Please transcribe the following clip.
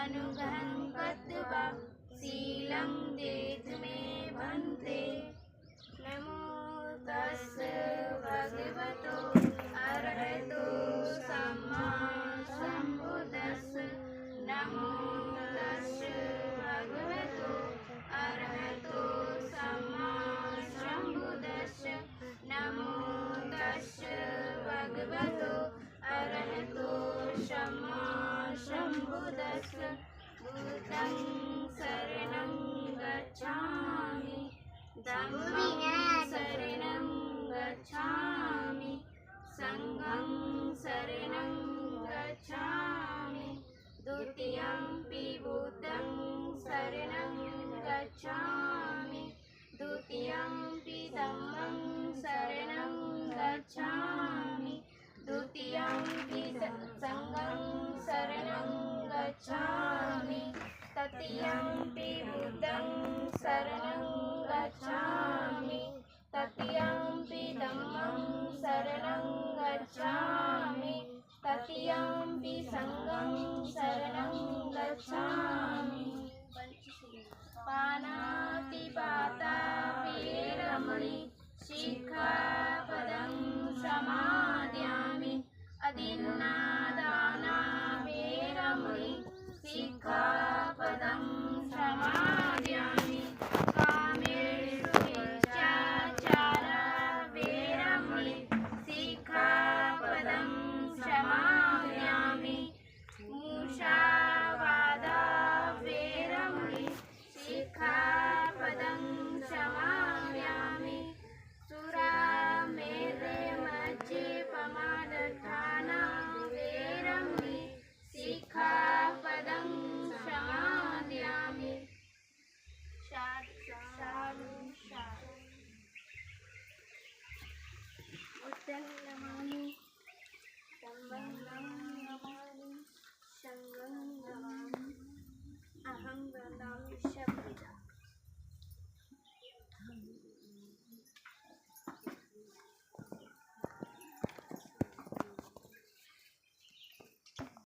अनुगं कृत्वा शीलं देतु मे भन्ते। नमो तस्य भगवतो अरहतो सम्मा सम्बुद्दस्य। नमो तस्य भगवतो अरहतो सम्मा सम्बुद्दस्य। नमो तस्य भगवतो अरहतो सम्मा सम्बुद्दस्य। बुद्धं शरणं गच्छामि, धम्मं शरणं गच्छामि, संघं शरणं गच्छामि, द्वितीयंपि बुद्धं शरणं गच्छामि, द्वितीयंपि धम्मं शरणं गच्छामि, द्वितीयंपि संघं शरणं गच्छामि, तृतीयंपि बुद्धं शरणं गच्छामि, तृतीयंपि धम्मं शरणं गच्छामि, तृतीयं